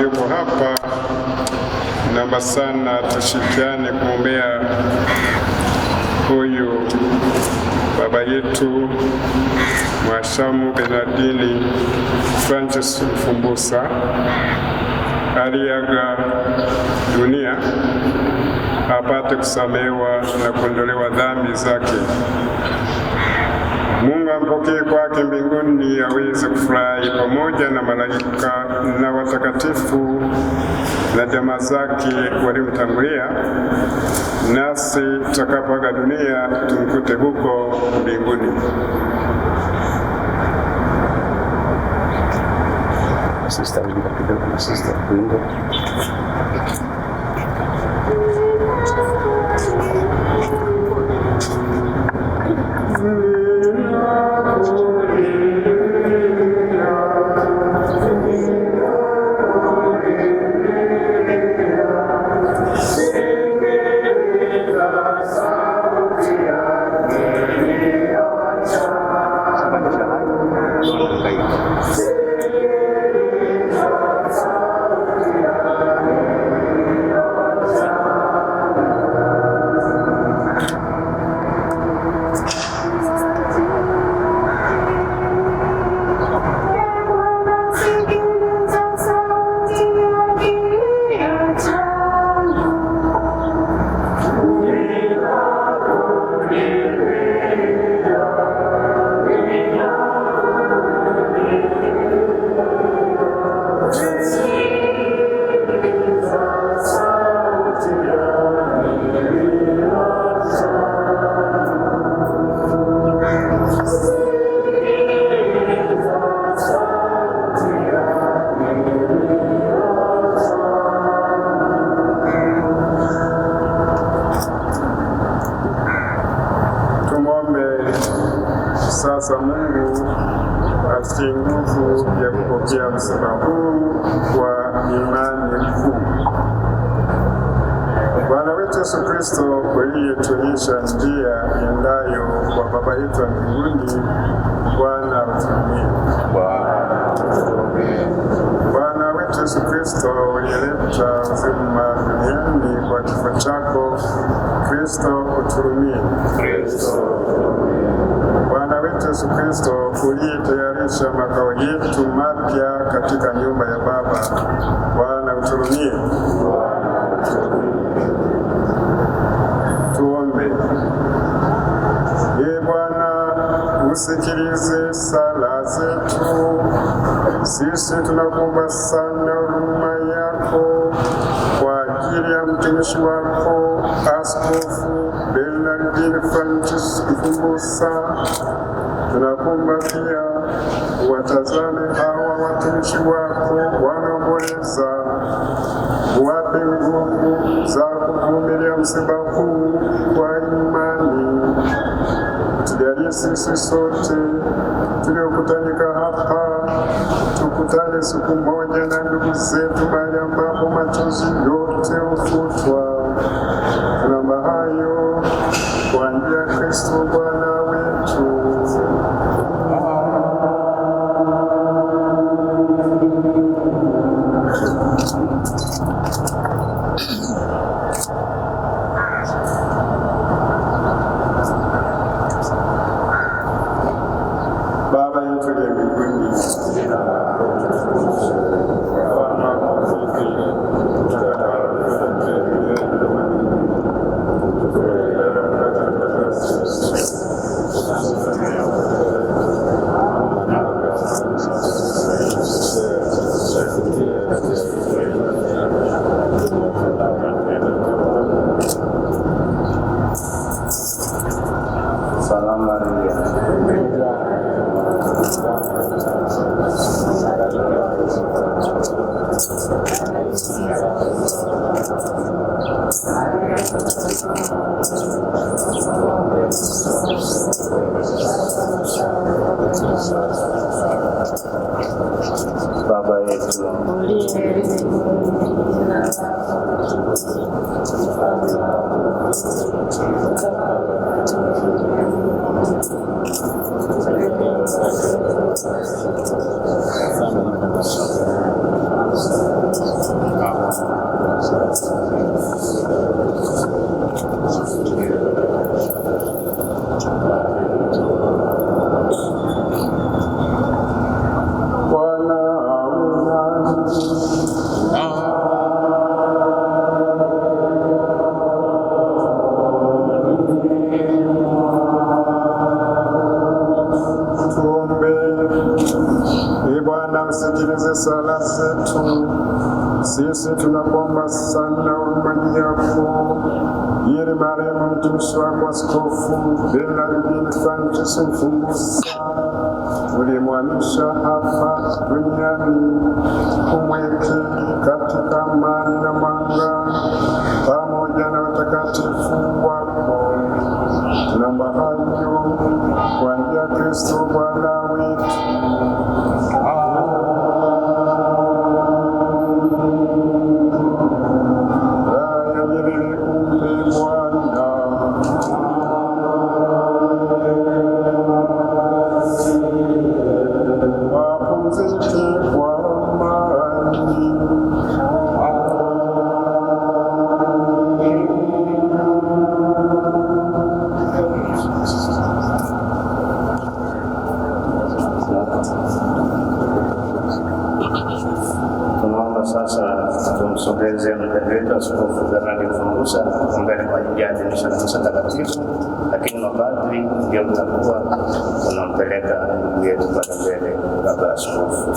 mlioko hapa, naomba sana tushirikiane kumwombea huyu baba yetu Mhashamu Bernardini Francis Mfumbusa aliaga dunia, apate kusamehewa na kuondolewa dhambi zake. Mungu ampokee kwake mbinguni, aweze kufurahi pamoja na malaika na watakatifu na jamaa zake walimtangulia, nasi tutakapoaga dunia tumkute huko mbinguni. Sister Linda kidogo na Sister Linda. Sasa Mungu atutie nguvu ya kupokea msiba huu kwa imani kuu. Bwana wetu Yesu Kristo, uliyetuonyesha njia iendayo kwa Baba yetu wa mbinguni, Bwana utuhurumie. Bwana wetu Yesu Kristo, uliyeleta uzima duniani kwa kifo chako, Kristo utuhurumie. Bwana wetu Yesu Kristo, uliyetayarisha makao yetu mapya katika nyumba ya Baba, Bwana utuhurumie. Tuombe. Ee Bwana, usikilize sala zetu. Sisi tunakuomba sana huruma yako kwa ajili ya mtumishi wako Askofu Bernardini Francis Mfumbusa. Tunakuomba pia watazame hawa watumishi wako wanaomboleza, wape nguvu za kuvumilia msiba huu kwa imani. Tujalie sisi sote tuliokutanika hapa, tukutane siku moja na ndugu zetu mahali ambapo machozi yote hufutwa. Tunaomba hayo kwa njia ya Kristo Bwana wetu. Baba yetu aliye mbinguni, Salamu Maria. Baba yetu Usikilize sala zetu, sisi tunakuomba sana huruma yako, ili marehemu mtumishi wako Askofu Bernardini Francis Mfumbusa ulimhamisha hapa duniani, umweke katika amani na mwanga pamoja na watakatifu wako. Tunaomba hayo kwa njia ya Kristo Bwana wetu. Tunaomba sasa tumsogeze mpendwa wetu Askofu Bernardini Mfumbusa mbele kwa ajili ya adhimisho la misa takatifu, lakini mapadri ndio mtakuwa unampeleka ndugu yetu pale mbele baba askofu.